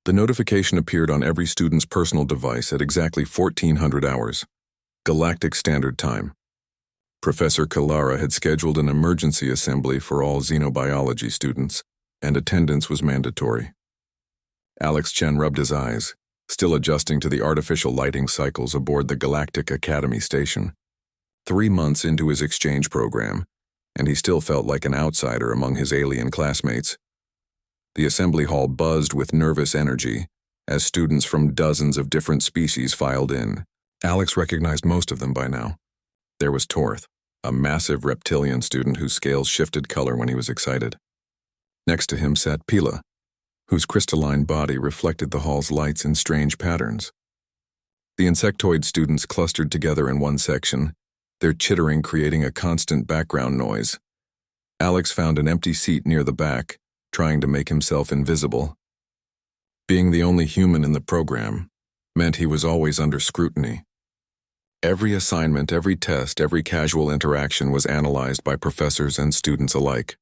The notification appeared on every student's personal device at exactly 1400 hours, Galactic Standard Time. Professor Kalara had scheduled an emergency assembly for all xenobiology students, and attendance was mandatory. Alex Chen rubbed his eyes, still adjusting to the artificial lighting cycles aboard the Galactic Academy station. 3 months into his exchange program, and he still felt like an outsider among his alien classmates. The assembly hall buzzed with nervous energy as students from dozens of different species filed in. Alex recognized most of them by now. There was Torth, a massive reptilian student whose scales shifted color when he was excited. Next to him sat Pila, whose crystalline body reflected the hall's lights in strange patterns. The insectoid students clustered together in one section, their chittering creating a constant background noise. Alex found an empty seat near the back, trying to make himself invisible. Being the only human in the program meant he was always under scrutiny. Every assignment, every test, every casual interaction was analyzed by professors and students alike.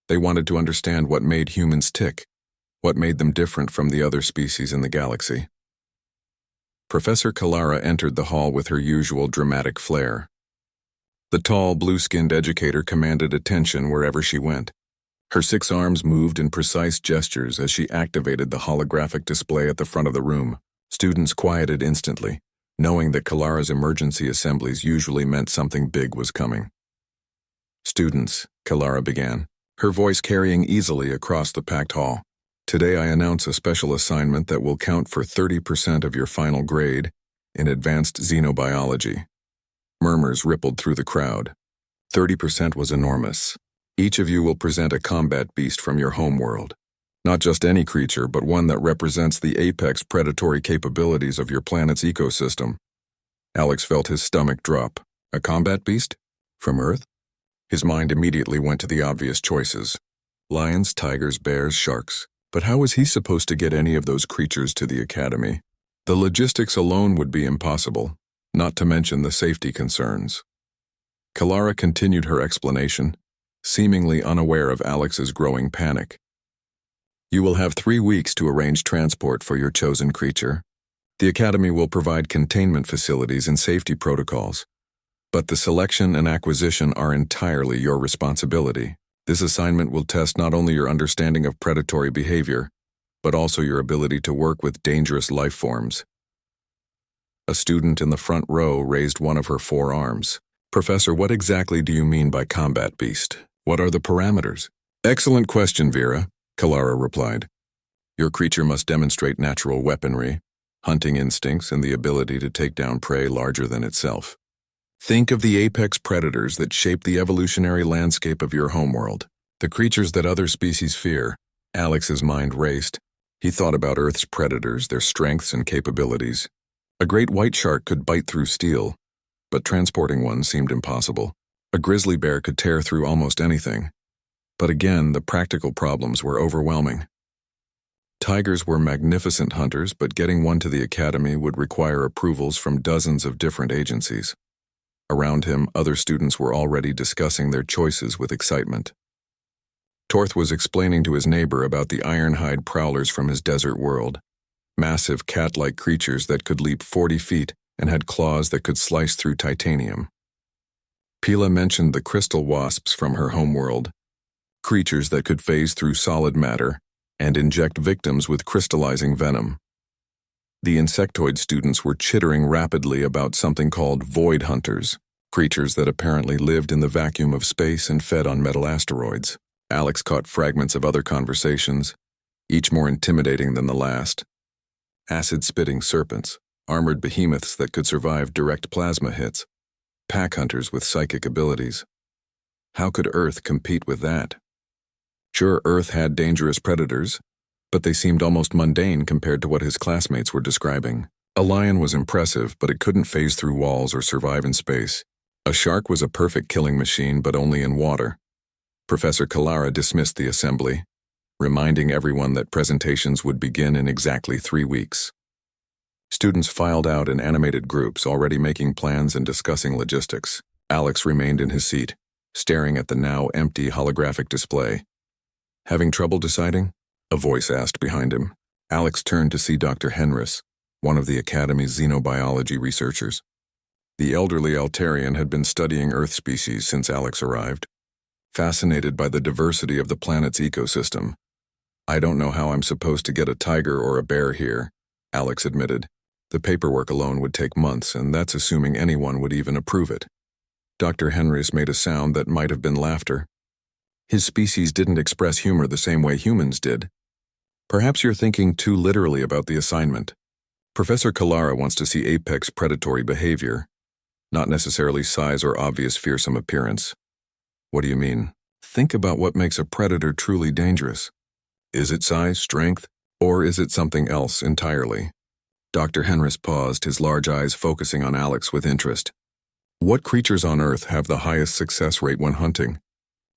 They wanted to understand what made humans tick, what made them different from the other species in the galaxy. Professor Kalara entered the hall with her usual dramatic flair. The tall, blue-skinned educator commanded attention wherever she went. Her 6 arms moved in precise gestures as she activated the holographic display at the front of the room. Students quieted instantly, knowing that Kalara's emergency assemblies usually meant something big was coming. "Students," Kalara began, her voice carrying easily across the packed hall. "Today I announce a special assignment that will count for 30% of your final grade in advanced xenobiology." Murmurs rippled through the crowd. 30% was enormous. Each of you will present a combat beast from your homeworld. Not just any creature, but one that represents the apex predatory capabilities of your planet's ecosystem. Alex felt his stomach drop. A combat beast? From Earth? His mind immediately went to the obvious choices. Lions, tigers, bears, sharks. But how was he supposed to get any of those creatures to the academy? The logistics alone would be impossible, not to mention the safety concerns. Kalara continued her explanation, seemingly unaware of Alex's growing panic. "You will have 3 weeks to arrange transport for your chosen creature. The Academy will provide containment facilities and safety protocols, but the selection and acquisition are entirely your responsibility. This assignment will test not only your understanding of predatory behavior, but also your ability to work with dangerous life forms." A student in the front row raised one of her 4 arms. "Professor, what exactly do you mean by combat beast? What are the parameters?" "Excellent question, Vera," Kalara replied. "Your creature must demonstrate natural weaponry, hunting instincts, and the ability to take down prey larger than itself. Think of the apex predators that shape the evolutionary landscape of your homeworld, the creatures that other species fear." Alex's mind raced. He thought about Earth's predators, their strengths and capabilities. A great white shark could bite through steel, but transporting one seemed impossible. A grizzly bear could tear through almost anything. But again, the practical problems were overwhelming. Tigers were magnificent hunters, but getting one to the academy would require approvals from dozens of different agencies. Around him, other students were already discussing their choices with excitement. Torth was explaining to his neighbor about the ironhide prowlers from his desert world, massive cat-like creatures that could leap 40 feet and had claws that could slice through titanium. Pila mentioned the crystal wasps from her homeworld, creatures that could phase through solid matter and inject victims with crystallizing venom. The insectoid students were chittering rapidly about something called void hunters, creatures that apparently lived in the vacuum of space and fed on metal asteroids. Alex caught fragments of other conversations, each more intimidating than the last. Acid-spitting serpents, armored behemoths that could survive direct plasma hits, pack hunters with psychic abilities. How could Earth compete with that? Sure, Earth had dangerous predators, but they seemed almost mundane compared to what his classmates were describing. A lion was impressive, but it couldn't phase through walls or survive in space. A shark was a perfect killing machine, but only in water. Professor Kalara dismissed the assembly, reminding everyone that presentations would begin in exactly 3 weeks. Students filed out in animated groups, already making plans and discussing logistics. Alex remained in his seat, staring at the now empty holographic display. "Having trouble deciding?" a voice asked behind him. Alex turned to see Dr. Henris, one of the Academy's xenobiology researchers. The elderly Altarian had been studying Earth species since Alex arrived, fascinated by the diversity of the planet's ecosystem. "I don't know how I'm supposed to get a tiger or a bear here," Alex admitted. "The paperwork alone would take months, and that's assuming anyone would even approve it." Dr. Henris made a sound that might have been laughter. "His species didn't express humor the same way humans did. Perhaps you're thinking too literally about the assignment. Professor Kalara wants to see apex predatory behavior, not necessarily size or obvious fearsome appearance." "What do you mean?" "Think about what makes a predator truly dangerous. Is it size, strength, or is it something else entirely?" Dr. Henris paused, his large eyes focusing on Alex with interest. "What creatures on Earth have the highest success rate when hunting?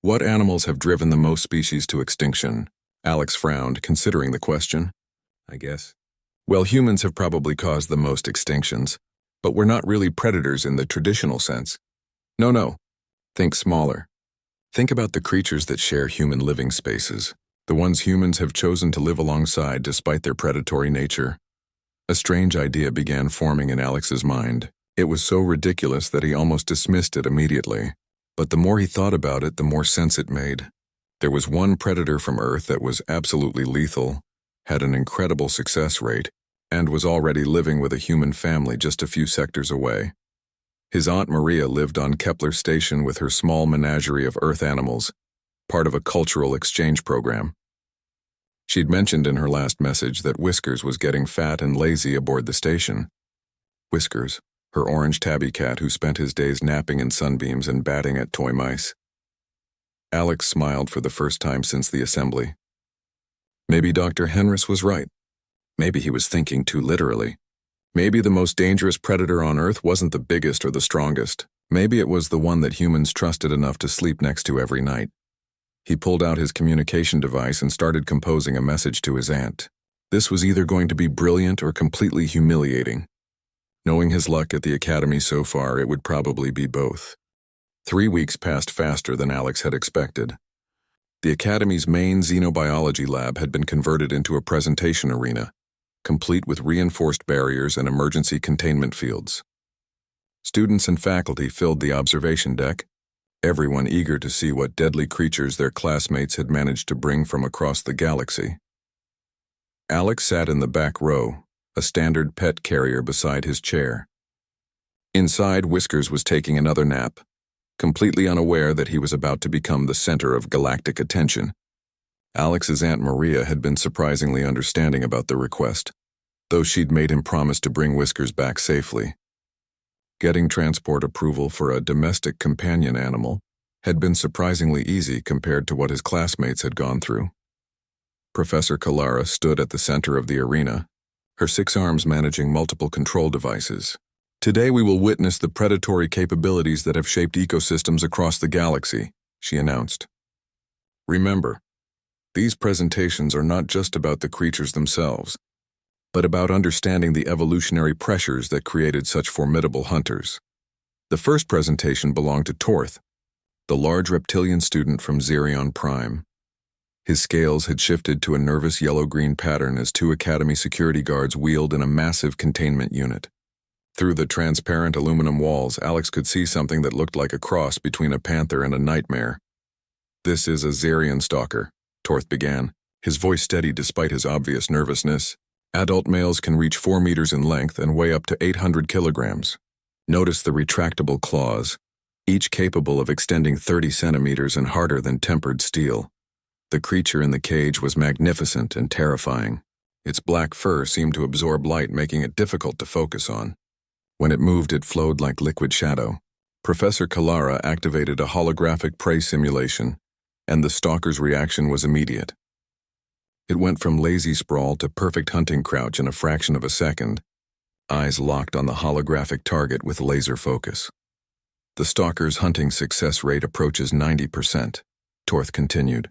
What animals have driven the most species to extinction?" Alex frowned, considering the question. "I guess. Well, humans have probably caused the most extinctions, but we're not really predators in the traditional sense. No. Think smaller. Think about the creatures that share human living spaces, the ones humans have chosen to live alongside despite their predatory nature." A strange idea began forming in Alex's mind. It was so ridiculous that he almost dismissed it immediately. But the more he thought about it, the more sense it made. There was one predator from Earth that was absolutely lethal, had an incredible success rate, and was already living with a human family just a few sectors away. His Aunt Maria lived on Kepler Station with her small menagerie of Earth animals, part of a cultural exchange program. She'd mentioned in her last message that Whiskers was getting fat and lazy aboard the station. Whiskers, her orange tabby cat who spent his days napping in sunbeams and batting at toy mice. Alex smiled for the first time since the assembly. Maybe Dr. Henris was right. Maybe he was thinking too literally. Maybe the most dangerous predator on Earth wasn't the biggest or the strongest. Maybe it was the one that humans trusted enough to sleep next to every night. He pulled out his communication device and started composing a message to his aunt. This was either going to be brilliant or completely humiliating. Knowing his luck at the Academy so far, it would probably be both. 3 weeks passed faster than Alex had expected. The Academy's main xenobiology lab had been converted into a presentation arena, complete with reinforced barriers and emergency containment fields. Students and faculty filled the observation deck, everyone eager to see what deadly creatures their classmates had managed to bring from across the galaxy. Alex sat in the back row, a standard pet carrier beside his chair. Inside, Whiskers was taking another nap, completely unaware that he was about to become the center of galactic attention. Alex's Aunt Maria had been surprisingly understanding about the request, though she'd made him promise to bring Whiskers back safely. Getting transport approval for a domestic companion animal had been surprisingly easy compared to what his classmates had gone through. Professor Kalara stood at the center of the arena, her 6 arms managing multiple control devices. "Today we will witness the predatory capabilities that have shaped ecosystems across the galaxy," she announced. "Remember, these presentations are not just about the creatures themselves, but about understanding the evolutionary pressures that created such formidable hunters." The first presentation belonged to Torth, the large reptilian student from Xerion Prime. His scales had shifted to a nervous yellow-green pattern as 2 Academy security guards wheeled in a massive containment unit. Through the transparent aluminum walls, Alex could see something that looked like a cross between a panther and a nightmare. "This is a Xerion stalker," Torth began, his voice steady despite his obvious nervousness. "Adult males can reach 4 meters in length and weigh up to 800 kilograms. Notice the retractable claws, each capable of extending 30 centimeters and harder than tempered steel. The creature in the cage was magnificent and terrifying. Its black fur seemed to absorb light, making it difficult to focus on. When it moved, it flowed like liquid shadow. Professor Kalara activated a holographic prey simulation, and the stalker's reaction was immediate. It went from lazy sprawl to perfect hunting crouch in a fraction of a second, eyes locked on the holographic target with laser focus. "The stalker's hunting success rate approaches 90%, Torth continued.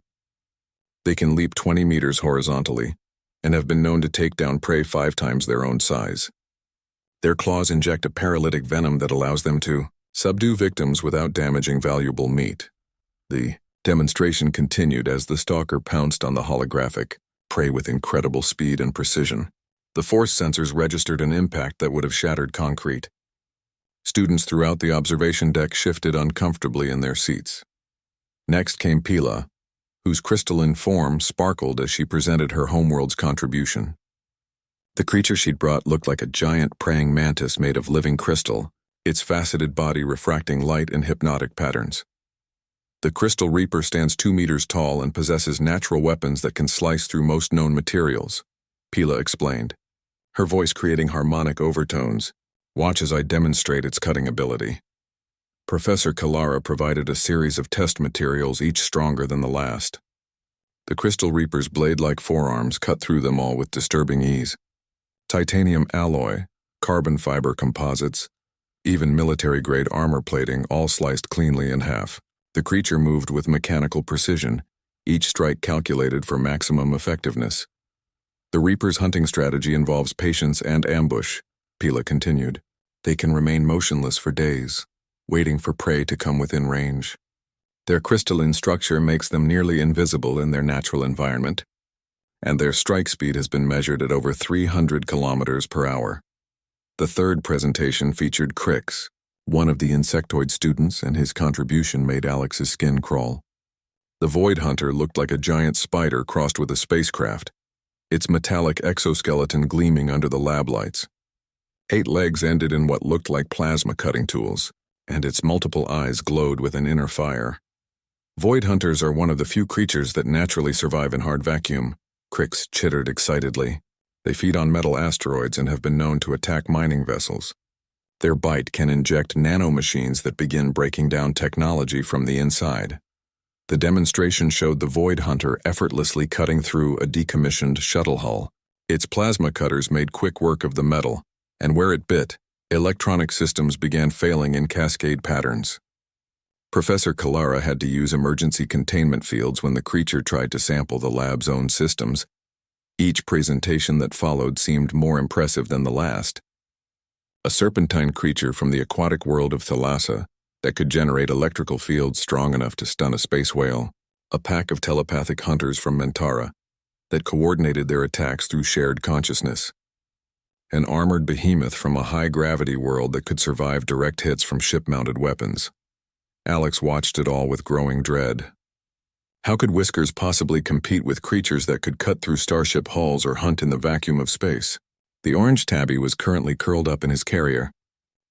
"They can leap 20 meters horizontally and have been known to take down prey 5 times their own size. Their claws inject a paralytic venom that allows them to subdue victims without damaging valuable meat." The demonstration continued as the stalker pounced on the holographic prey with incredible speed and precision. The force sensors registered an impact that would have shattered concrete. Students throughout the observation deck shifted uncomfortably in their seats. Next came Pila, whose crystalline form sparkled as she presented her homeworld's contribution. The creature she'd brought looked like a giant praying mantis made of living crystal, its faceted body refracting light in hypnotic patterns. The Crystal Reaper stands 2 meters tall and possesses natural weapons that can slice through most known materials, Pila explained, her voice creating harmonic overtones. Watch as I demonstrate its cutting ability. Professor Kalara provided a series of test materials, each stronger than the last. The Crystal Reaper's blade-like forearms cut through them all with disturbing ease. Titanium alloy, carbon fiber composites, even military-grade armor plating all sliced cleanly in half. The creature moved with mechanical precision, each strike calculated for maximum effectiveness. The Reaper's hunting strategy involves patience and ambush, Pila continued. They can remain motionless for days, waiting for prey to come within range. Their crystalline structure makes them nearly invisible in their natural environment, and their strike speed has been measured at over 300 kilometers per hour. The third presentation featured Crix, one of the insectoid students, and his contribution made Alex's skin crawl. The Void Hunter looked like a giant spider crossed with a spacecraft, its metallic exoskeleton gleaming under the lab lights. 8 legs ended in what looked like plasma cutting tools, and its multiple eyes glowed with an inner fire. Void Hunters are one of the few creatures that naturally survive in hard vacuum, Crix chittered excitedly. They feed on metal asteroids and have been known to attack mining vessels. Their bite can inject nanomachines that begin breaking down technology from the inside. The demonstration showed the Void Hunter effortlessly cutting through a decommissioned shuttle hull. Its plasma cutters made quick work of the metal, and where it bit, electronic systems began failing in cascade patterns. Professor Kalara had to use emergency containment fields when the creature tried to sample the lab's own systems. Each presentation that followed seemed more impressive than the last. A serpentine creature from the aquatic world of Thalassa that could generate electrical fields strong enough to stun a space whale, a pack of telepathic hunters from Mentara that coordinated their attacks through shared consciousness, an armored behemoth from a high-gravity world that could survive direct hits from ship-mounted weapons. Alex watched it all with growing dread. How could Whiskers possibly compete with creatures that could cut through starship hulls or hunt in the vacuum of space? The orange tabby was currently curled up in his carrier,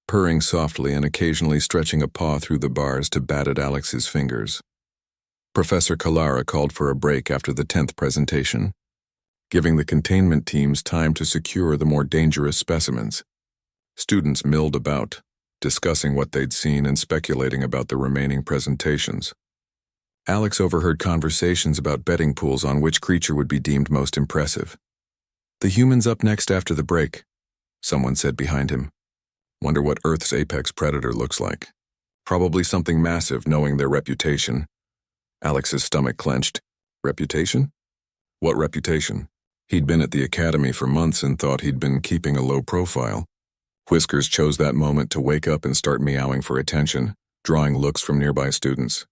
purring softly and occasionally stretching a paw through the bars to bat at Alex's fingers. Professor Kalara called for a break after the 10th presentation, giving the containment teams time to secure the more dangerous specimens. Students milled about, discussing what they'd seen and speculating about the remaining presentations. Alex overheard conversations about betting pools on which creature would be deemed most impressive. "The human's up next after the break," someone said behind him. "Wonder what Earth's apex predator looks like. Probably something massive, knowing their reputation." Alex's stomach clenched. Reputation? What reputation? He'd been at the academy for months and thought he'd been keeping a low profile. Whiskers chose that moment to wake up and start meowing for attention, drawing looks from nearby students.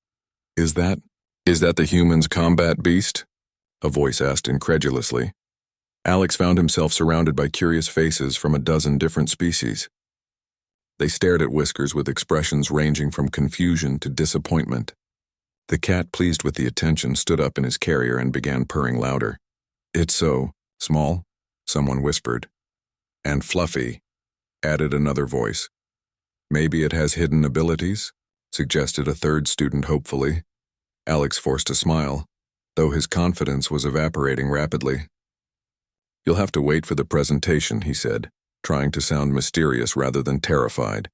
Is that the human's combat beast?" a voice asked incredulously. Alex found himself surrounded by curious faces from a dozen different species. They stared at Whiskers with expressions ranging from confusion to disappointment. The cat, pleased with the attention, stood up in his carrier and began purring louder. "It's so small," someone whispered. "And fluffy," added another voice. "Maybe it has hidden abilities?" suggested a third student hopefully. Alex forced a smile, though his confidence was evaporating rapidly. "You'll have to wait for the presentation," he said, trying to sound mysterious rather than terrified.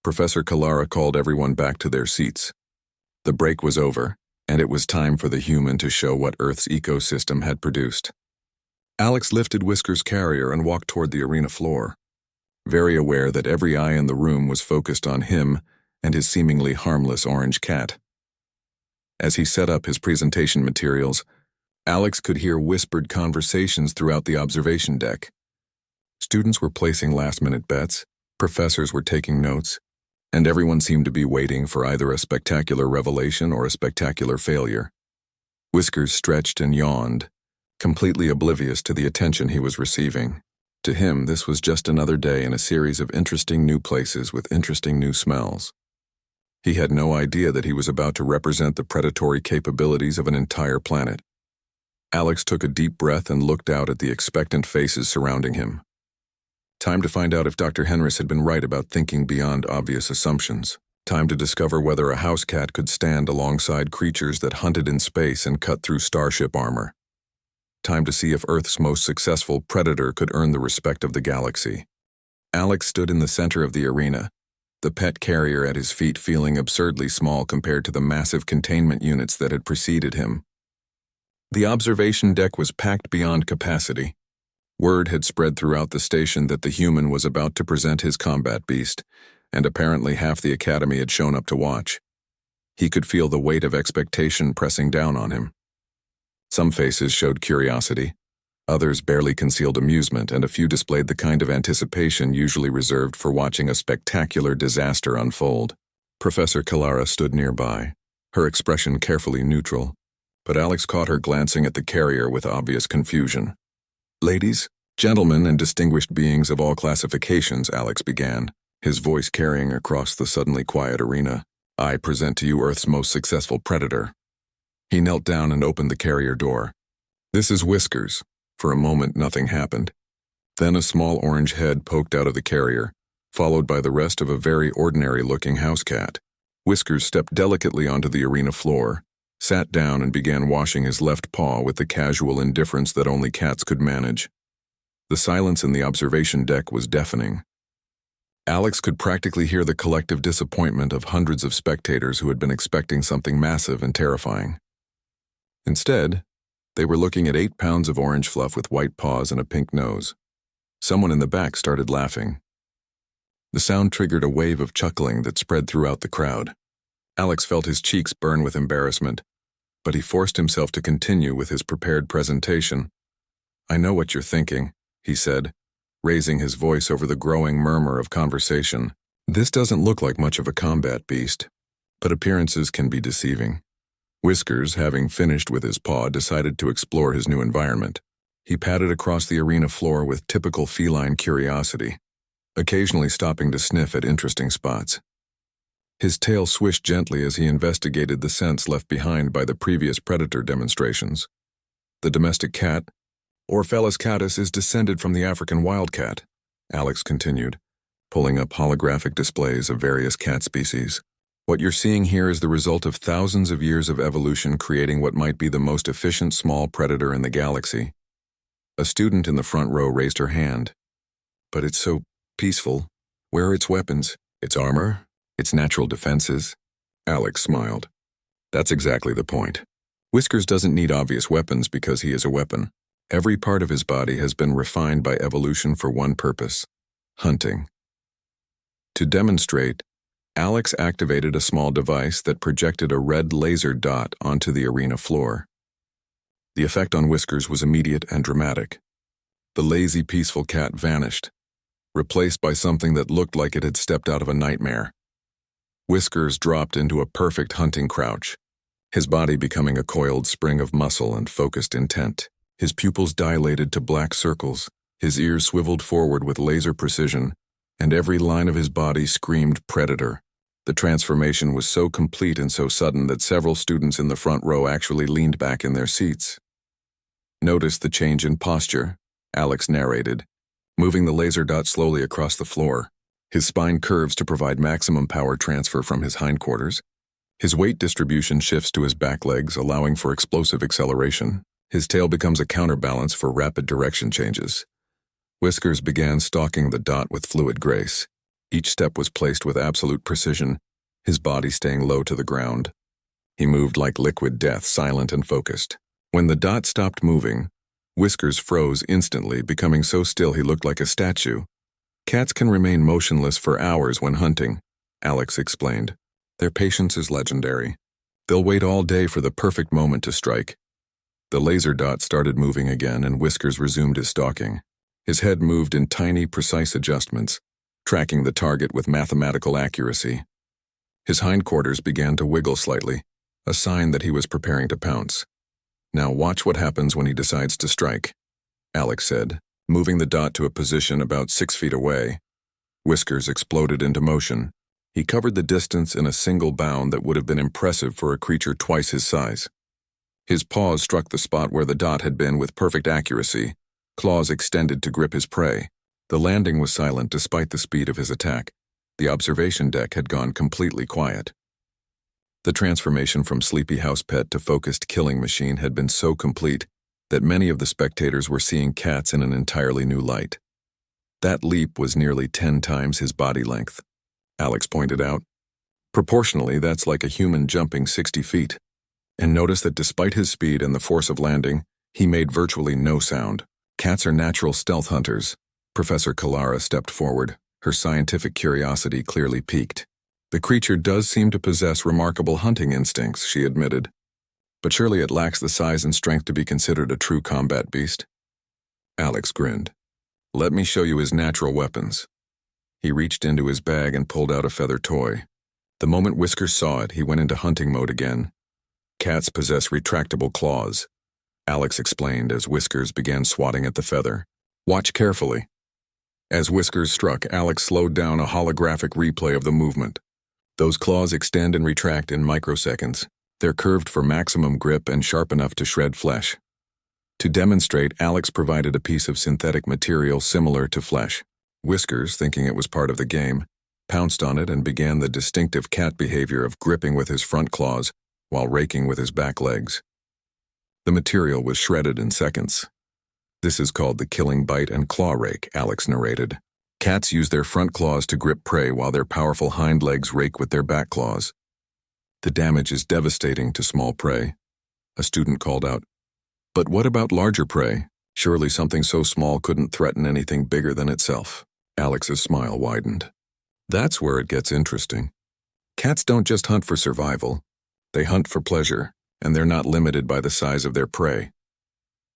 Professor Kalara called everyone back to their seats. The break was over, and it was time for the human to show what Earth's ecosystem had produced. Alex lifted Whiskers' carrier and walked toward the arena floor, very aware that every eye in the room was focused on him and his seemingly harmless orange cat. As he set up his presentation materials, Alex could hear whispered conversations throughout the observation deck. Students were placing last-minute bets, professors were taking notes, and everyone seemed to be waiting for either a spectacular revelation or a spectacular failure. Whiskers stretched and yawned, completely oblivious to the attention he was receiving. To him, this was just another day in a series of interesting new places with interesting new smells. He had no idea that he was about to represent the predatory capabilities of an entire planet. Alex took a deep breath and looked out at the expectant faces surrounding him. Time to find out if Dr. Henris had been right about thinking beyond obvious assumptions. Time to discover whether a house cat could stand alongside creatures that hunted in space and cut through starship armor. Time to see if Earth's most successful predator could earn the respect of the galaxy. Alex stood in the center of the arena, the pet carrier at his feet feeling absurdly small compared to the massive containment units that had preceded him. The observation deck was packed beyond capacity. Word had spread throughout the station that the human was about to present his combat beast, and apparently half the academy had shown up to watch. He could feel the weight of expectation pressing down on him. Some faces showed curiosity, others barely concealed amusement, and a few displayed the kind of anticipation usually reserved for watching a spectacular disaster unfold. Professor Kalara stood nearby, her expression carefully neutral, but Alex caught her glancing at the carrier with obvious confusion. "Ladies, gentlemen, and distinguished beings of all classifications," Alex began, his voice carrying across the suddenly quiet arena, "I present to you Earth's most successful predator." He knelt down and opened the carrier door. "This is Whiskers." For a moment, nothing happened. Then a small orange head poked out of the carrier, followed by the rest of a very ordinary-looking house cat. Whiskers stepped delicately onto the arena floor, sat down and began washing his left paw with the casual indifference that only cats could manage. The silence in the observation deck was deafening. Alex could practically hear the collective disappointment of hundreds of spectators who had been expecting something massive and terrifying. Instead, they were looking at 8 pounds of orange fluff with white paws and a pink nose. Someone in the back started laughing. The sound triggered a wave of chuckling that spread throughout the crowd. Alex felt his cheeks burn with embarrassment, but he forced himself to continue with his prepared presentation. "I know what you're thinking," he said, raising his voice over the growing murmur of conversation. "This doesn't look like much of a combat beast, but appearances can be deceiving." Whiskers, having finished with his paw, decided to explore his new environment. He padded across the arena floor with typical feline curiosity, occasionally stopping to sniff at interesting spots. His tail swished gently as he investigated the scents left behind by the previous predator demonstrations. The domestic cat, Orphelis catus, is descended from the African wildcat, Alex continued, pulling up holographic displays of various cat species. "What you're seeing here is the result of thousands of years of evolution creating what might be the most efficient small predator in the galaxy." A student in the front row raised her hand. "But it's so peaceful. Where are its weapons? Its armor? Its natural defenses?" Alex smiled. "That's exactly the point. Whiskers doesn't need obvious weapons because he is a weapon. Every part of his body has been refined by evolution for one purpose: hunting." To demonstrate, Alex activated a small device that projected a red laser dot onto the arena floor. The effect on Whiskers was immediate and dramatic. The lazy, peaceful cat vanished, replaced by something that looked like it had stepped out of a nightmare. Whiskers dropped into a perfect hunting crouch, his body becoming a coiled spring of muscle and focused intent. His pupils dilated to black circles, his ears swiveled forward with laser precision, and every line of his body screamed predator. The transformation was so complete and so sudden that several students in the front row actually leaned back in their seats. "Notice the change in posture," Alex narrated, moving the laser dot slowly across the floor. His spine curves to provide maximum power transfer from his hindquarters. His weight distribution shifts to his back legs, allowing for explosive acceleration. His tail becomes a counterbalance for rapid direction changes. Whiskers began stalking the dot with fluid grace. Each step was placed with absolute precision, his body staying low to the ground. He moved like liquid death, silent and focused. When the dot stopped moving, Whiskers froze instantly, becoming so still he looked like a statue. "Cats can remain motionless for hours when hunting," Alex explained. "Their patience is legendary. They'll wait all day for the perfect moment to strike." The laser dot started moving again, and Whiskers resumed his stalking. His head moved in tiny, precise adjustments, tracking the target with mathematical accuracy. His hindquarters began to wiggle slightly, a sign that he was preparing to pounce. Now watch what happens when he decides to strike, Alex said, moving the dot to a position about 6 feet away. Whiskers exploded into motion. He covered the distance in a single bound that would have been impressive for a creature twice his size. His paws struck the spot where the dot had been with perfect accuracy, claws extended to grip his prey. The landing was silent despite the speed of his attack. The observation deck had gone completely quiet. The transformation from sleepy house pet to focused killing machine had been so complete that many of the spectators were seeing cats in an entirely new light. That leap was nearly 10 times his body length, Alex pointed out. Proportionally, that's like a human jumping 60 feet. And notice that despite his speed and the force of landing, he made virtually no sound. Cats are natural stealth hunters. Professor Kalara stepped forward, her scientific curiosity clearly piqued. The creature does seem to possess remarkable hunting instincts, she admitted. But surely it lacks the size and strength to be considered a true combat beast. Alex grinned. Let me show you his natural weapons. He reached into his bag and pulled out a feather toy. The moment Whiskers saw it, he went into hunting mode again. Cats possess retractable claws, Alex explained as Whiskers began swatting at the feather. Watch carefully. As Whiskers struck, Alex slowed down a holographic replay of the movement. Those claws extend and retract in microseconds. They're curved for maximum grip and sharp enough to shred flesh. To demonstrate, Alex provided a piece of synthetic material similar to flesh. Whiskers, thinking it was part of the game, pounced on it and began the distinctive cat behavior of gripping with his front claws while raking with his back legs. The material was shredded in seconds. This is called the killing bite and claw rake, Alex narrated. Cats use their front claws to grip prey while their powerful hind legs rake with their back claws. The damage is devastating to small prey. A student called out, "But what about larger prey? Surely something so small couldn't threaten anything bigger than itself." Alex's smile widened. That's where it gets interesting. Cats don't just hunt for survival. They hunt for pleasure, and they're not limited by the size of their prey.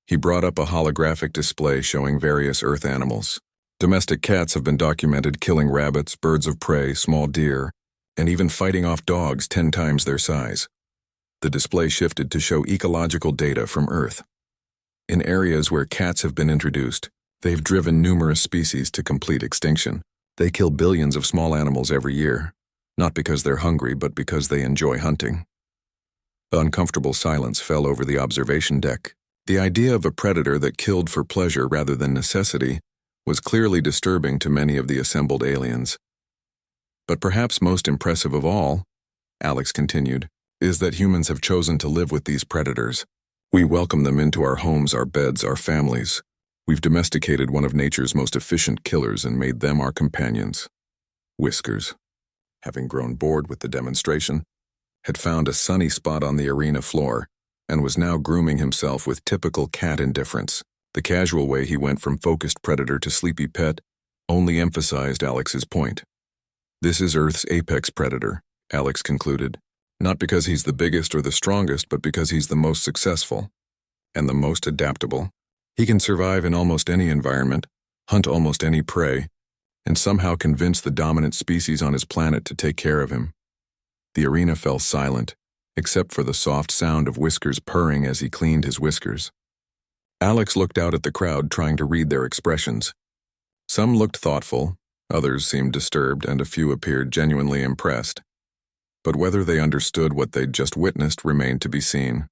He brought up a holographic display showing various earth animals. Domestic cats have been documented killing rabbits, birds of prey, small deer, and even fighting off dogs 10 times their size. The display shifted to show ecological data from Earth. In areas where cats have been introduced, they've driven numerous species to complete extinction. They kill billions of small animals every year, not because they're hungry, but because they enjoy hunting. Uncomfortable silence fell over the observation deck. The idea of a predator that killed for pleasure rather than necessity was clearly disturbing to many of the assembled aliens. But perhaps most impressive of all, Alex continued, is that humans have chosen to live with these predators. We welcome them into our homes, our beds, our families. We've domesticated one of nature's most efficient killers and made them our companions. Whiskers, having grown bored with the demonstration, had found a sunny spot on the arena floor and was now grooming himself with typical cat indifference. The casual way he went from focused predator to sleepy pet only emphasized Alex's point. This is Earth's apex predator, Alex concluded, not because he's the biggest or the strongest, but because he's the most successful and the most adaptable. He can survive in almost any environment, hunt almost any prey, and somehow convince the dominant species on his planet to take care of him. The arena fell silent, except for the soft sound of Whiskers purring as he cleaned his whiskers. Alex looked out at the crowd, trying to read their expressions. Some looked thoughtful, others seemed disturbed, and a few appeared genuinely impressed. But whether they understood what they'd just witnessed remained to be seen.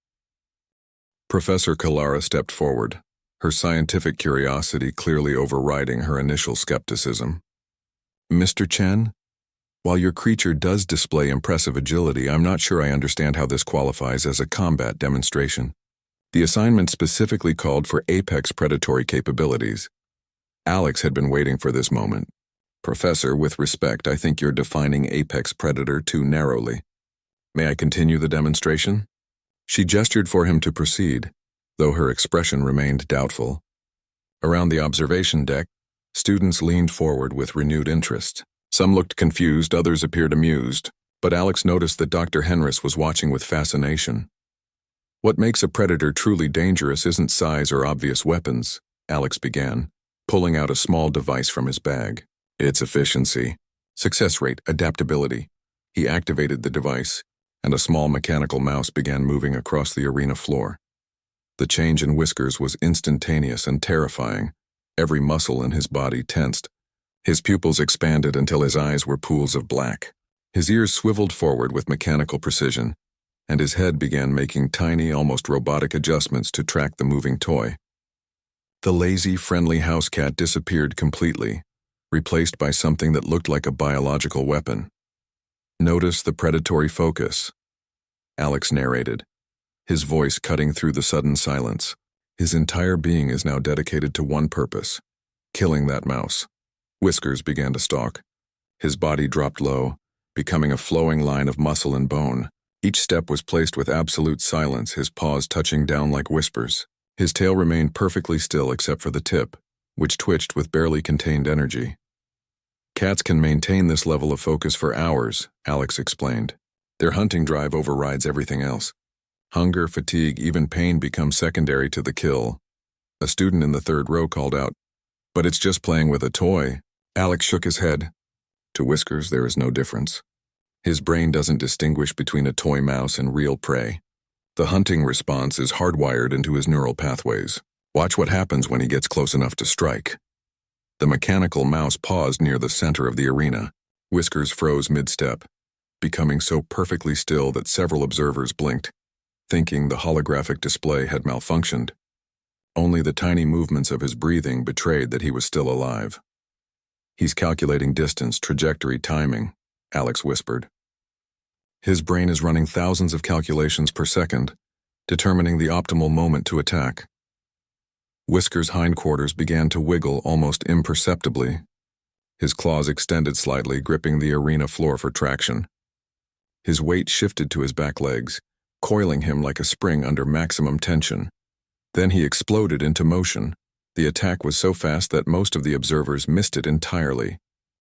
Professor Kalara stepped forward, her scientific curiosity clearly overriding her initial skepticism. "Mr. Chen, while your creature does display impressive agility, I'm not sure I understand how this qualifies as a combat demonstration. The assignment specifically called for apex predatory capabilities." Alex had been waiting for this moment. "Professor, with respect, I think you're defining apex predator too narrowly. May I continue the demonstration?" She gestured for him to proceed, though her expression remained doubtful. Around the observation deck, students leaned forward with renewed interest. Some looked confused, others appeared amused, but Alex noticed that Dr. Henris was watching with fascination. "What makes a predator truly dangerous isn't size or obvious weapons," Alex began, pulling out a small device from his bag. "It's efficiency, success rate, adaptability." He activated the device, and a small mechanical mouse began moving across the arena floor. The change in Whiskers was instantaneous and terrifying. Every muscle in his body tensed. His pupils expanded until his eyes were pools of black. His ears swiveled forward with mechanical precision, and his head began making tiny, almost robotic adjustments to track the moving toy. The lazy, friendly house cat disappeared completely, replaced by something that looked like a biological weapon. "Notice the predatory focus," Alex narrated, his voice cutting through the sudden silence. His entire being is now dedicated to one purpose: killing that mouse. Whiskers began to stalk. His body dropped low, becoming a flowing line of muscle and bone. Each step was placed with absolute silence, his paws touching down like whispers. His tail remained perfectly still except for the tip, which twitched with barely contained energy. "Cats can maintain this level of focus for hours," Alex explained. "Their hunting drive overrides everything else. Hunger, fatigue, even pain become secondary to the kill." A student in the third row called out, "But it's just playing with a toy." Alex shook his head. To Whiskers, there is no difference. His brain doesn't distinguish between a toy mouse and real prey. The hunting response is hardwired into his neural pathways. Watch what happens when he gets close enough to strike. The mechanical mouse paused near the center of the arena. Whiskers froze mid-step, becoming so perfectly still that several observers blinked, thinking the holographic display had malfunctioned. Only the tiny movements of his breathing betrayed that he was still alive. "He's calculating distance, trajectory, timing," Alex whispered. His brain is running thousands of calculations per second, determining the optimal moment to attack. Whiskers' hindquarters began to wiggle almost imperceptibly. His claws extended slightly, gripping the arena floor for traction. His weight shifted to his back legs, coiling him like a spring under maximum tension. Then he exploded into motion. The attack was so fast that most of the observers missed it entirely.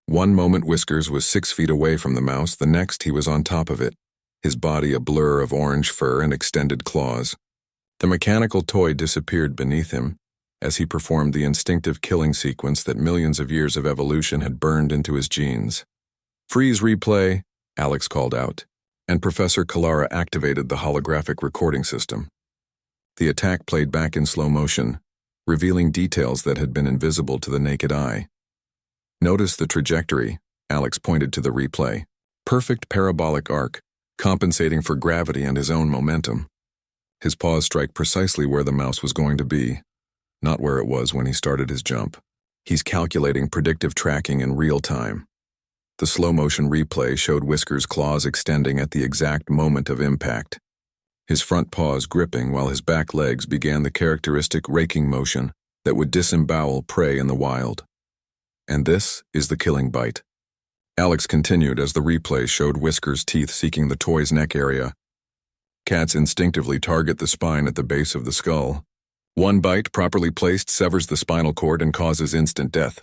One moment Whiskers was 6 feet away from the mouse, the next he was on top of it, his body a blur of orange fur and extended claws. The mechanical toy disappeared beneath him as he performed the instinctive killing sequence that millions of years of evolution had burned into his genes. "Freeze replay," Alex called out, and Professor Kalara activated the holographic recording system. The attack played back in slow motion, revealing details that had been invisible to the naked eye. "Notice the trajectory," Alex pointed to the replay. "Perfect parabolic arc, compensating for gravity and his own momentum. His paws strike precisely where the mouse was going to be, not where it was when he started his jump. He's calculating predictive tracking in real time." The slow-motion replay showed Whiskers' claws extending at the exact moment of impact, his front paws gripping while his back legs began the characteristic raking motion that would disembowel prey in the wild. "And this is the killing bite," Alex continued as the replay showed Whiskers' teeth seeking the toy's neck area. "Cats instinctively target the spine at the base of the skull. One bite, properly placed, severs the spinal cord and causes instant death."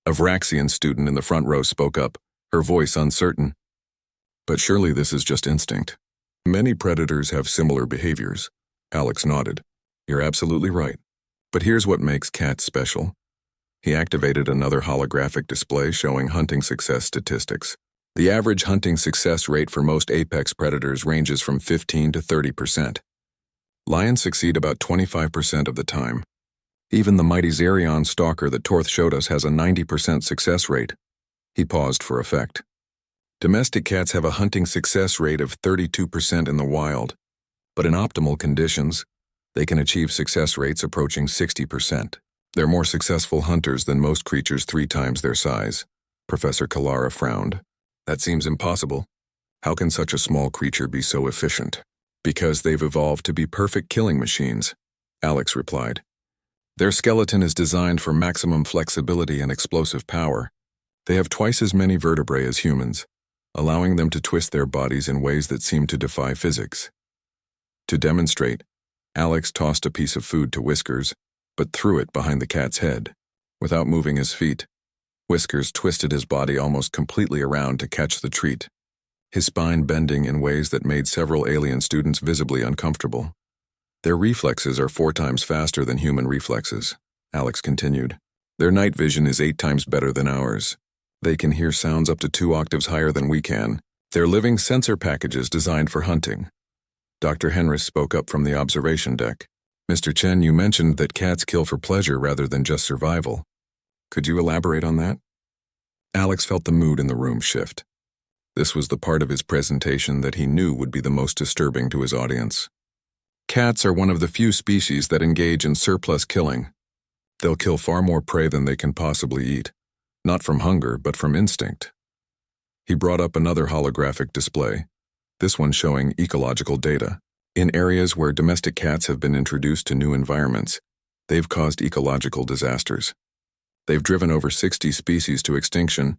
A Vraxian student in the front row spoke up, her voice uncertain. "But surely this is just instinct. Many predators have similar behaviors." Alex nodded. "You're absolutely right. But here's what makes cats special." He activated another holographic display showing hunting success statistics. The average hunting success rate for most apex predators ranges from 15 to 30%. Lions succeed about 25% of the time. Even the mighty Xerion stalker that Torth showed us has a 90% success rate. He paused for effect. Domestic cats have a hunting success rate of 32% in the wild, but in optimal conditions, they can achieve success rates approaching 60%. They're more successful hunters than most creatures 3 times their size. Professor Kalara frowned. "That seems impossible. How can such a small creature be so efficient?" "Because they've evolved to be perfect killing machines," Alex replied. "Their skeleton is designed for maximum flexibility and explosive power. They have twice as many vertebrae as humans, allowing them to twist their bodies in ways that seem to defy physics." To demonstrate, Alex tossed a piece of food to Whiskers, but threw it behind the cat's head. Without moving his feet, Whiskers twisted his body almost completely around to catch the treat, his spine bending in ways that made several alien students visibly uncomfortable. "Their reflexes are 4 times faster than human reflexes," Alex continued. "Their night vision is 8 times better than ours. They can hear sounds up to 2 octaves higher than we can. They're living sensor packages designed for hunting." Dr. Henris spoke up from the observation deck. Mr. Chen, you mentioned that cats kill for pleasure rather than just survival. Could you elaborate on that? Alex felt the mood in the room shift. This was the part of his presentation that he knew would be the most disturbing to his audience. Cats are one of the few species that engage in surplus killing. They'll kill far more prey than they can possibly eat, not from hunger, but from instinct. He brought up another holographic display, this one showing ecological data. In areas where domestic cats have been introduced to new environments, they've caused ecological disasters. They've driven over 60 species to extinction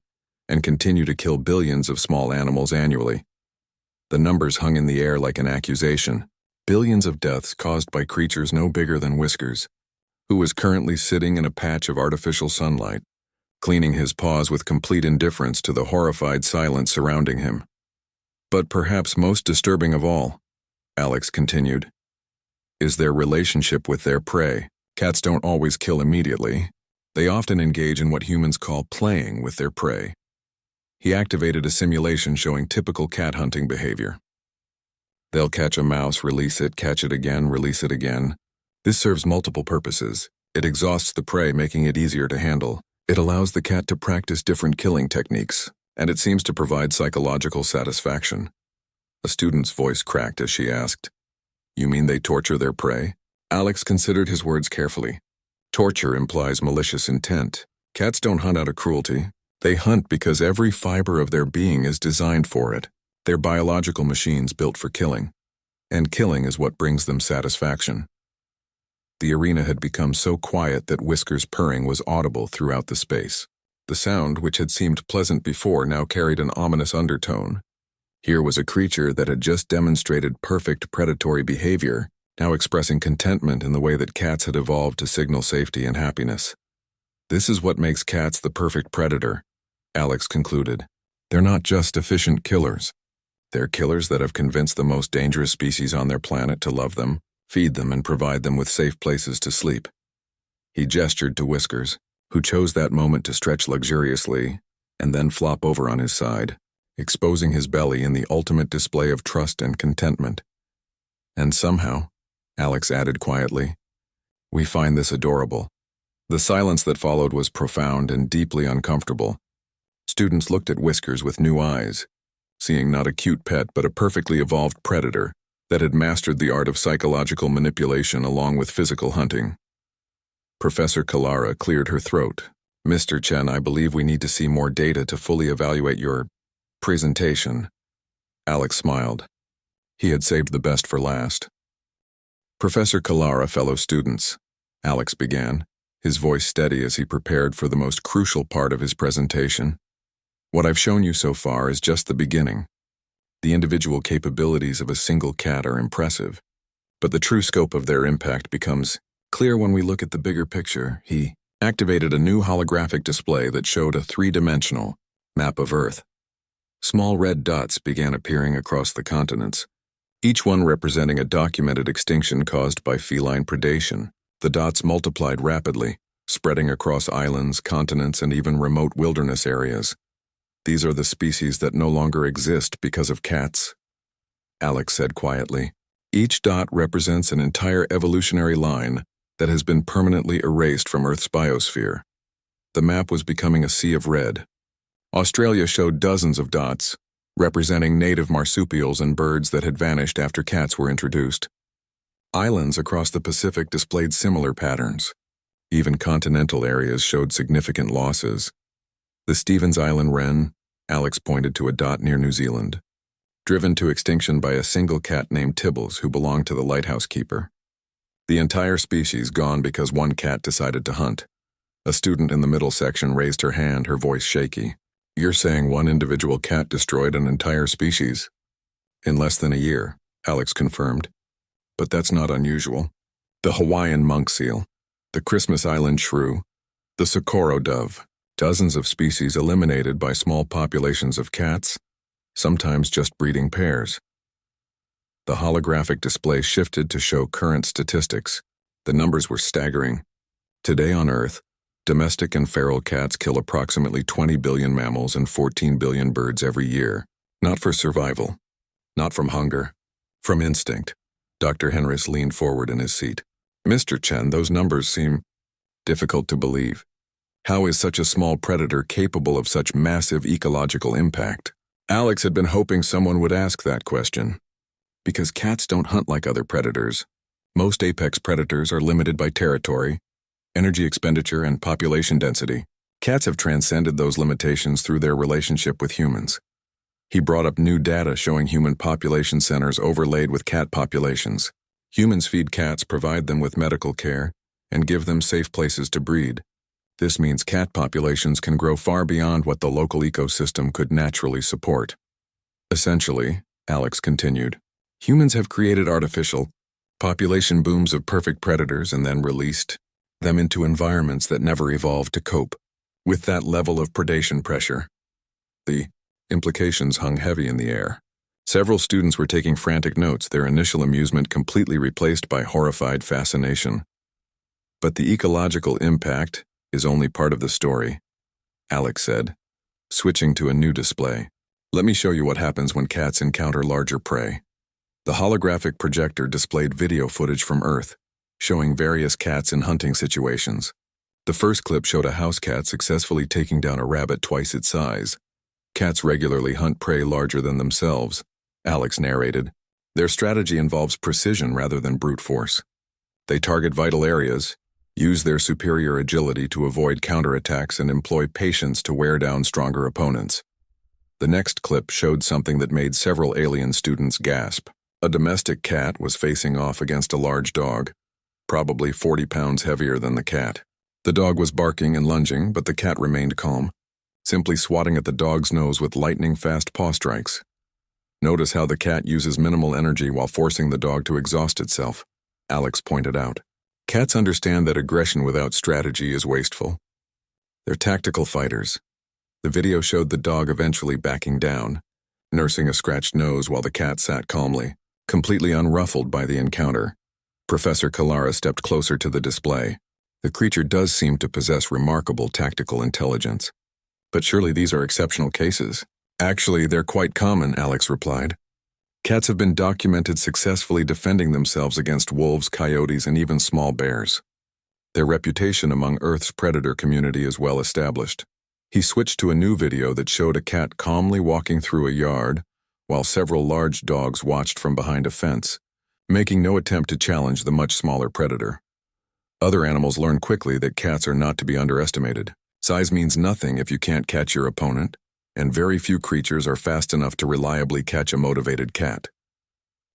and continue to kill billions of small animals annually. The numbers hung in the air like an accusation. Billions of deaths caused by creatures no bigger than Whiskers, who was currently sitting in a patch of artificial sunlight, cleaning his paws with complete indifference to the horrified silence surrounding him. But perhaps most disturbing of all, Alex continued, is their relationship with their prey. Cats don't always kill immediately. They often engage in what humans call playing with their prey. He activated a simulation showing typical cat hunting behavior. They'll catch a mouse, release it, catch it again, release it again. This serves multiple purposes. It exhausts the prey, making it easier to handle. It allows the cat to practice different killing techniques, and it seems to provide psychological satisfaction. A student's voice cracked as she asked, "You mean they torture their prey?" Alex considered his words carefully. Torture implies malicious intent. Cats don't hunt out of cruelty. They hunt because every fiber of their being is designed for it. They're biological machines built for killing, and killing is what brings them satisfaction. The arena had become so quiet that Whisker's purring was audible throughout the space. The sound, which had seemed pleasant before, now carried an ominous undertone. Here was a creature that had just demonstrated perfect predatory behavior, now expressing contentment in the way that cats had evolved to signal safety and happiness. This is what makes cats the perfect predator, Alex concluded. They're not just efficient killers. They're killers that have convinced the most dangerous species on their planet to love them, feed them, and provide them with safe places to sleep. He gestured to Whiskers, who chose that moment to stretch luxuriously and then flop over on his side, exposing his belly in the ultimate display of trust and contentment. And somehow, Alex added quietly, we find this adorable. The silence that followed was profound and deeply uncomfortable. Students looked at Whiskers with new eyes, seeing not a cute pet but a perfectly evolved predator that had mastered the art of psychological manipulation along with physical hunting. Professor Kalara cleared her throat. Mr. Chen, I believe we need to see more data to fully evaluate your presentation. Alex smiled. He had saved the best for last. Professor Kalara, fellow students, Alex began, his voice steady as he prepared for the most crucial part of his presentation. What I've shown you so far is just the beginning. The individual capabilities of a single cat are impressive, but the true scope of their impact becomes clear when we look at the bigger picture. He activated a new holographic display that showed a three-dimensional map of Earth. Small red dots began appearing across the continents, each one representing a documented extinction caused by feline predation. The dots multiplied rapidly, spreading across islands, continents, and even remote wilderness areas. These are the species that no longer exist because of cats, Alex said quietly. Each dot represents an entire evolutionary line that has been permanently erased from Earth's biosphere. The map was becoming a sea of red. Australia showed dozens of dots, representing native marsupials and birds that had vanished after cats were introduced. Islands across the Pacific displayed similar patterns. Even continental areas showed significant losses. The Stevens Island wren, Alex pointed to a dot near New Zealand, driven to extinction by a single cat named Tibbles who belonged to the lighthouse keeper. The entire species gone because one cat decided to hunt. A student in the middle section raised her hand, her voice shaky. You're saying one individual cat destroyed an entire species? In less than a year, Alex confirmed. But that's not unusual. The Hawaiian monk seal, the Christmas Island shrew, the Socorro dove, dozens of species eliminated by small populations of cats, sometimes just breeding pairs. The holographic display shifted to show current statistics. The numbers were staggering. Today on Earth, domestic and feral cats kill approximately 20 billion mammals and 14 billion birds every year. Not for survival, not from hunger, from instinct. Dr. Henris leaned forward in his seat. Mr. Chen, those numbers seem difficult to believe. How is such a small predator capable of such massive ecological impact? Alex had been hoping someone would ask that question. Because cats don't hunt like other predators. Most apex predators are limited by territory, energy expenditure, and population density. Cats have transcended those limitations through their relationship with humans. He brought up new data showing human population centers overlaid with cat populations. Humans feed cats, provide them with medical care, and give them safe places to breed. This means cat populations can grow far beyond what the local ecosystem could naturally support. Essentially, Alex continued, humans have created artificial population booms of perfect predators and then released them into environments that never evolved to cope with that level of predation pressure. The implications hung heavy in the air. Several students were taking frantic notes, their initial amusement completely replaced by horrified fascination. But the ecological impact is only part of the story, Alex said, switching to a new display. Let me show you what happens when cats encounter larger prey. The holographic projector displayed video footage from Earth, showing various cats in hunting situations. The first clip showed a house cat successfully taking down a rabbit twice its size. Cats regularly hunt prey larger than themselves, Alex narrated. Their strategy involves precision rather than brute force. They target vital areas, use their superior agility to avoid counterattacks, and employ patience to wear down stronger opponents. The next clip showed something that made several alien students gasp. A domestic cat was facing off against a large dog, probably 40 pounds heavier than the cat. The dog was barking and lunging, but the cat remained calm, simply swatting at the dog's nose with lightning-fast paw strikes. Notice how the cat uses minimal energy while forcing the dog to exhaust itself, Alex pointed out. Cats understand that aggression without strategy is wasteful. They're tactical fighters. The video showed the dog eventually backing down, nursing a scratched nose while the cat sat calmly, completely unruffled by the encounter. Professor Kalara stepped closer to the display. The creature does seem to possess remarkable tactical intelligence. But surely these are exceptional cases. Actually, they're quite common, Alex replied. Cats have been documented successfully defending themselves against wolves, coyotes, and even small bears. Their reputation among Earth's predator community is well established. He switched to a new video that showed a cat calmly walking through a yard, while several large dogs watched from behind a fence, making no attempt to challenge the much smaller predator. Other animals learn quickly that cats are not to be underestimated. Size means nothing if you can't catch your opponent, and very few creatures are fast enough to reliably catch a motivated cat.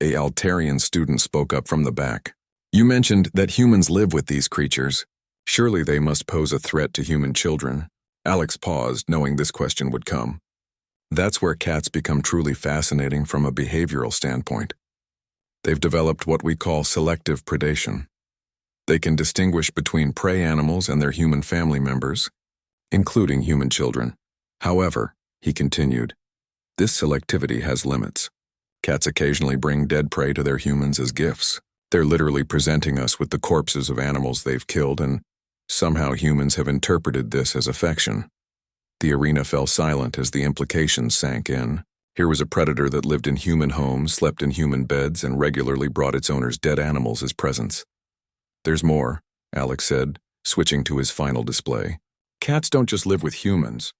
A Altarian student spoke up from the back. You mentioned that humans live with these creatures. Surely they must pose a threat to human children. Alex paused, knowing this question would come. That's where cats become truly fascinating from a behavioral standpoint. They've developed what we call selective predation. They can distinguish between prey animals and their human family members, including human children. However, he continued, this selectivity has limits. Cats occasionally bring dead prey to their humans as gifts. They're literally presenting us with the corpses of animals they've killed, and somehow humans have interpreted this as affection. The arena fell silent as the implications sank in. Here was a predator that lived in human homes, slept in human beds, and regularly brought its owners dead animals as presents. There's more, Alex said, switching to his final display. Cats don't just live with humans.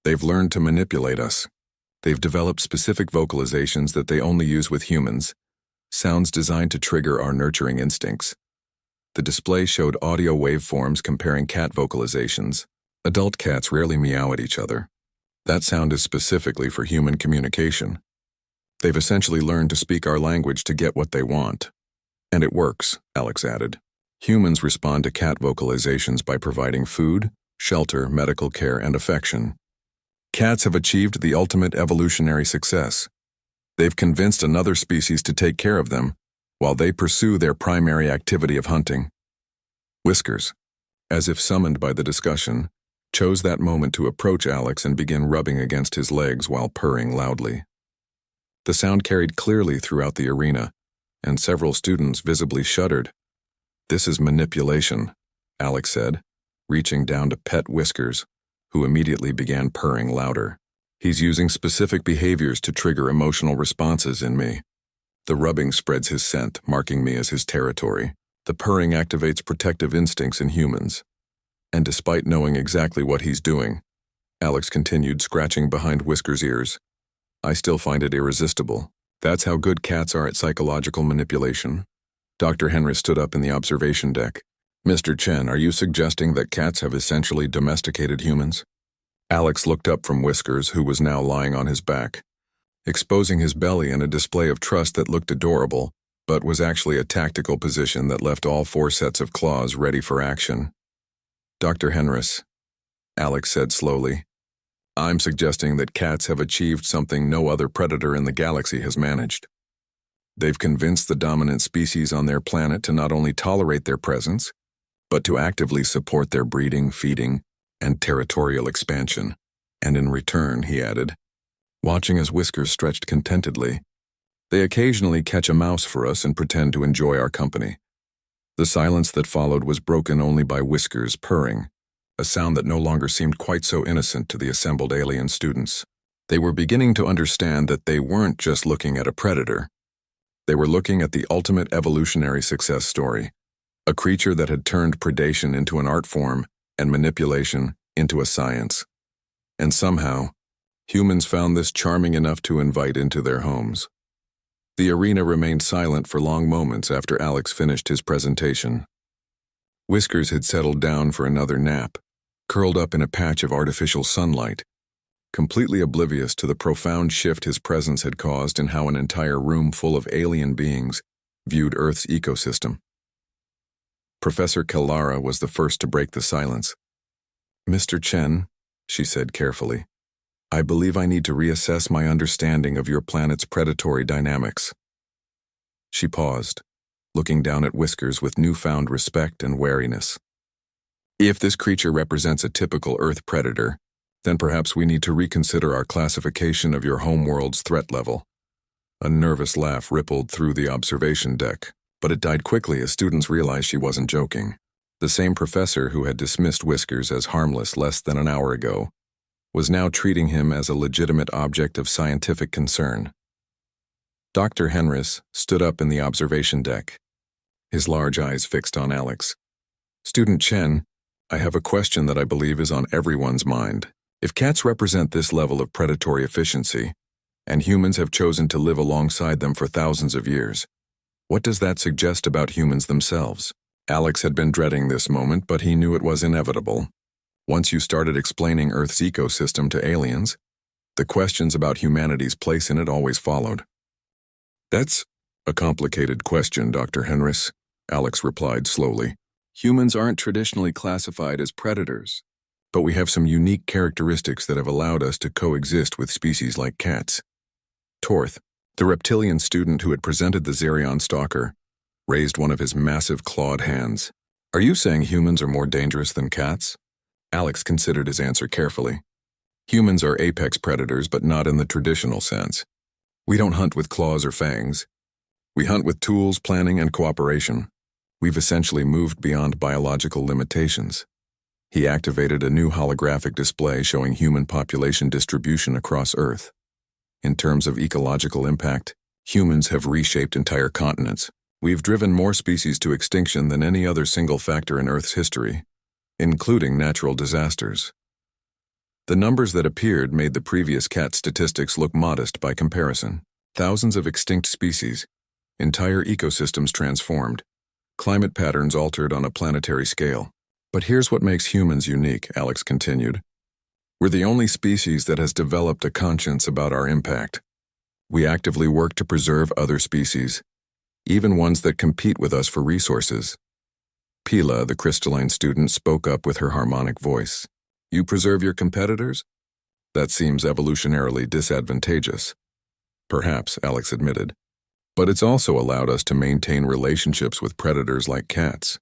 They've learned to manipulate us. They've developed specific vocalizations that they only use with humans, sounds designed to trigger our nurturing instincts. The display showed audio waveforms comparing cat vocalizations. Adult cats rarely meow at each other. That sound is specifically for human communication. They've essentially learned to speak our language to get what they want. And it works, Alex added. Humans respond to cat vocalizations by providing food, shelter, medical care, and affection. Cats have achieved the ultimate evolutionary success. They've convinced another species to take care of them, while they pursue their primary activity of hunting. Whiskers, as if summoned by the discussion, chose that moment to approach Alex and begin rubbing against his legs while purring loudly. The sound carried clearly throughout the arena, and several students visibly shuddered. This is manipulation, Alex said, reaching down to pet Whiskers, who immediately began purring louder. He's using specific behaviors to trigger emotional responses in me. The rubbing spreads his scent, marking me as his territory. The purring activates protective instincts in humans. And despite knowing exactly what he's doing, Alex continued scratching behind Whisker's ears. I still find it irresistible. That's how good cats are at psychological manipulation. Dr. Henry stood up in the observation deck. Mr. Chen, are you suggesting that cats have essentially domesticated humans? Alex looked up from Whiskers, who was now lying on his back, exposing his belly in a display of trust that looked adorable, but was actually a tactical position that left all 4 sets of claws ready for action. Dr. Henris, Alex said slowly, I'm suggesting that cats have achieved something no other predator in the galaxy has managed. They've convinced the dominant species on their planet to not only tolerate their presence, but to actively support their breeding, feeding, and territorial expansion. And in return, he added, watching as Whiskers stretched contentedly, they occasionally catch a mouse for us and pretend to enjoy our company. The silence that followed was broken only by Whiskers purring, a sound that no longer seemed quite so innocent to the assembled alien students. They were beginning to understand that they weren't just looking at a predator. They were looking at the ultimate evolutionary success story, a creature that had turned predation into an art form and manipulation into a science. And somehow, humans found this charming enough to invite into their homes. The arena remained silent for long moments after Alex finished his presentation. Whiskers had settled down for another nap, curled up in a patch of artificial sunlight, completely oblivious to the profound shift his presence had caused in how an entire room full of alien beings viewed Earth's ecosystem. Professor Kalara was the first to break the silence. Mr. Chen, she said carefully, I believe I need to reassess my understanding of your planet's predatory dynamics. She paused, looking down at Whiskers with newfound respect and wariness. If this creature represents a typical Earth predator, then perhaps we need to reconsider our classification of your homeworld's threat level. A nervous laugh rippled through the observation deck, but it died quickly as students realized she wasn't joking. The same professor who had dismissed Whiskers as harmless less than an hour ago was now treating him as a legitimate object of scientific concern. Dr. Henris stood up in the observation deck, his large eyes fixed on Alex. Student Chen, I have a question that I believe is on everyone's mind. If cats represent this level of predatory efficiency, and humans have chosen to live alongside them for thousands of years, what does that suggest about humans themselves? Alex had been dreading this moment, but he knew it was inevitable. Once you started explaining Earth's ecosystem to aliens, the questions about humanity's place in it always followed. That's a complicated question, Dr. Henris, Alex replied slowly. Humans aren't traditionally classified as predators, but we have some unique characteristics that have allowed us to coexist with species like cats. Torth, the reptilian student who had presented the Xerion stalker, raised one of his massive clawed hands. Are you saying humans are more dangerous than cats? Alex considered his answer carefully. Humans are apex predators, but not in the traditional sense. We don't hunt with claws or fangs. We hunt with tools, planning, and cooperation. We've essentially moved beyond biological limitations. He activated a new holographic display showing human population distribution across Earth. In terms of ecological impact, humans have reshaped entire continents. We've driven more species to extinction than any other single factor in Earth's history, including natural disasters. The numbers that appeared made the previous cat statistics look modest by comparison. Thousands of extinct species, entire ecosystems transformed, climate patterns altered on a planetary scale. But here's what makes humans unique, Alex continued. We're the only species that has developed a conscience about our impact. We actively work to preserve other species, even ones that compete with us for resources. Pila, the crystalline student, spoke up with her harmonic voice. You preserve your competitors? That seems evolutionarily disadvantageous. Perhaps, Alex admitted. But it's also allowed us to maintain relationships with predators like cats.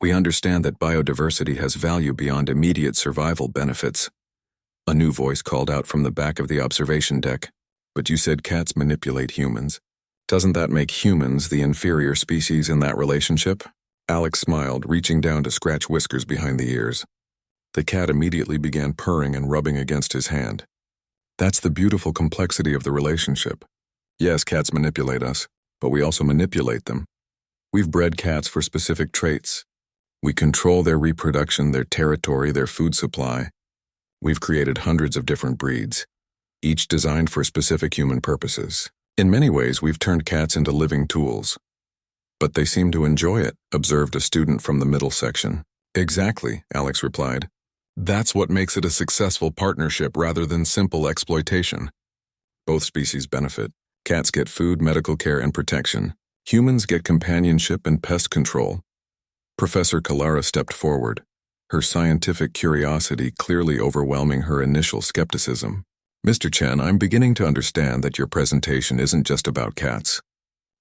We understand that biodiversity has value beyond immediate survival benefits. A new voice called out from the back of the observation deck. But you said cats manipulate humans. Doesn't that make humans the inferior species in that relationship? Alex smiled, reaching down to scratch Whiskers behind the ears. The cat immediately began purring and rubbing against his hand. That's the beautiful complexity of the relationship. Yes, cats manipulate us, but we also manipulate them. We've bred cats for specific traits. We control their reproduction, their territory, their food supply. We've created hundreds of different breeds, each designed for specific human purposes. In many ways, we've turned cats into living tools. But they seem to enjoy it, observed a student from the middle section. Exactly, Alex replied. That's what makes it a successful partnership rather than simple exploitation. Both species benefit. Cats get food, medical care, and protection. Humans get companionship and pest control. Professor Kalara stepped forward, her scientific curiosity clearly overwhelming her initial skepticism. Mr. Chen, I'm beginning to understand that your presentation isn't just about cats.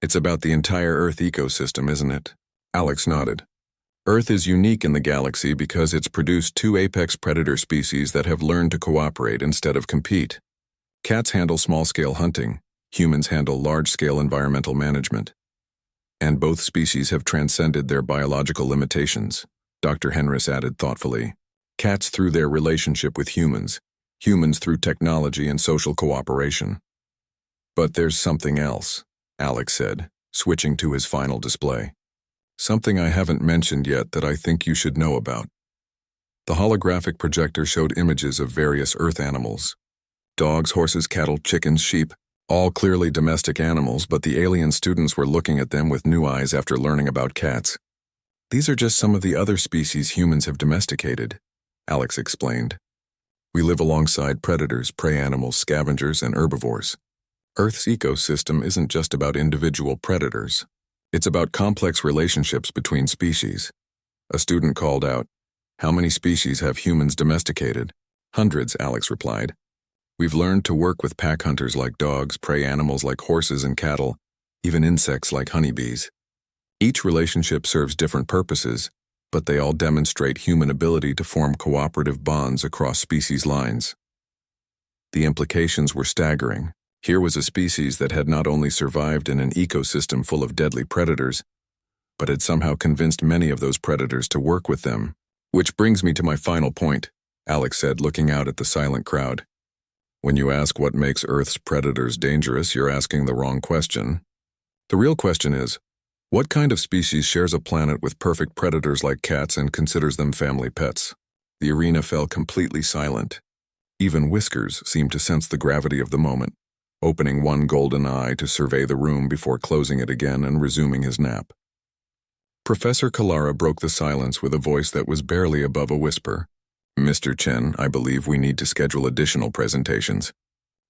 It's about the entire Earth ecosystem, isn't it? Alex nodded. Earth is unique in the galaxy because it's produced two apex predator species that have learned to cooperate instead of compete. Cats handle small-scale hunting, humans handle large-scale environmental management. And both species have transcended their biological limitations, Dr. Henris added thoughtfully. Cats through their relationship with humans, humans through technology and social cooperation. But there's something else, Alex said, switching to his final display. Something I haven't mentioned yet that I think you should know about. The holographic projector showed images of various Earth animals. Dogs, horses, cattle, chickens, sheep, all clearly domestic animals, but the alien students were looking at them with new eyes after learning about cats. These are just some of the other species humans have domesticated, Alex explained. We live alongside predators, prey animals, scavengers, and herbivores. Earth's ecosystem isn't just about individual predators. It's about complex relationships between species. A student called out, "How many species have humans domesticated?" "Hundreds," Alex replied. "We've learned to work with pack hunters like dogs, prey animals like horses and cattle, even insects like honeybees. Each relationship serves different purposes, but they all demonstrate human ability to form cooperative bonds across species lines." The implications were staggering. Here was a species that had not only survived in an ecosystem full of deadly predators, but had somehow convinced many of those predators to work with them. "Which brings me to my final point," Alex said, looking out at the silent crowd. "When you ask what makes Earth's predators dangerous, you're asking the wrong question. The real question is, what kind of species shares a planet with perfect predators like cats and considers them family pets?" The arena fell completely silent. Even Whiskers seemed to sense the gravity of the moment, opening one golden eye to survey the room before closing it again and resuming his nap. Professor Kalara broke the silence with a voice that was barely above a whisper. "Mr. Chen, I believe we need to schedule additional presentations.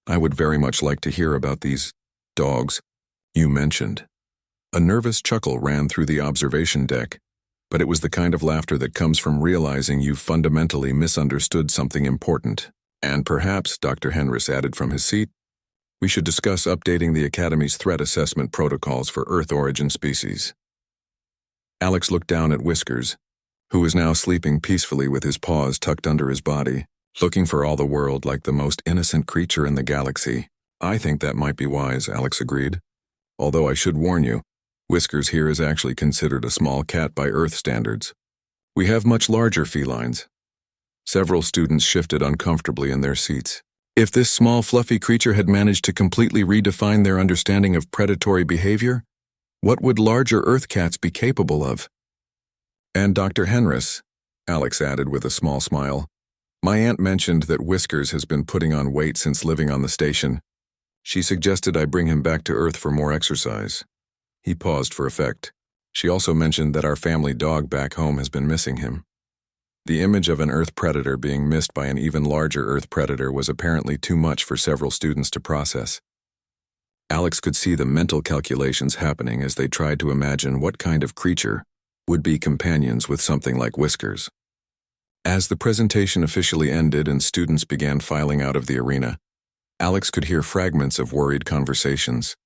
I would very much like to hear about these dogs you mentioned." A nervous chuckle ran through the observation deck, but it was the kind of laughter that comes from realizing you've fundamentally misunderstood something important. "And perhaps," Dr. Henris added from his seat, "we should discuss updating the Academy's threat assessment protocols for Earth-origin species." Alex looked down at Whiskers, who was now sleeping peacefully with his paws tucked under his body, looking for all the world like the most innocent creature in the galaxy. "I think that might be wise," Alex agreed. "Although I should warn you, Whiskers here is actually considered a small cat by Earth standards. We have much larger felines." Several students shifted uncomfortably in their seats. If this small fluffy creature had managed to completely redefine their understanding of predatory behavior, what would larger Earth cats be capable of? "And Dr. Henris," Alex added with a small smile, "my aunt mentioned that Whiskers has been putting on weight since living on the station. She suggested I bring him back to Earth for more exercise." He paused for effect. "She also mentioned that our family dog back home has been missing him." The image of an Earth predator being missed by an even larger Earth predator was apparently too much for several students to process. Alex could see the mental calculations happening as they tried to imagine what kind of creature would be companions with something like Whiskers. As the presentation officially ended and students began filing out of the arena, Alex could hear fragments of worried conversations.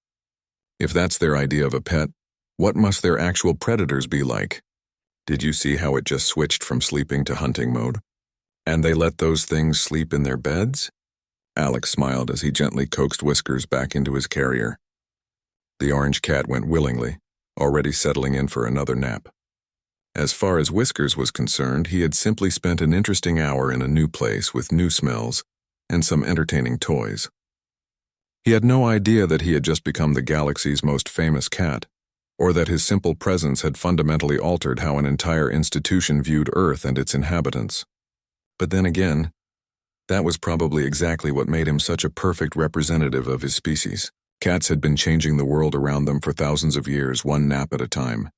If that's their idea of a pet, what must their actual predators be like? Did you see how it just switched from sleeping to hunting mode? And they let those things sleep in their beds? Alex smiled as he gently coaxed Whiskers back into his carrier. The orange cat went willingly, already settling in for another nap. As far as Whiskers was concerned, he had simply spent an interesting hour in a new place with new smells and some entertaining toys. He had no idea that he had just become the galaxy's most famous cat, or that his simple presence had fundamentally altered how an entire institution viewed Earth and its inhabitants. But then again, that was probably exactly what made him such a perfect representative of his species. Cats had been changing the world around them for thousands of years, one nap at a time.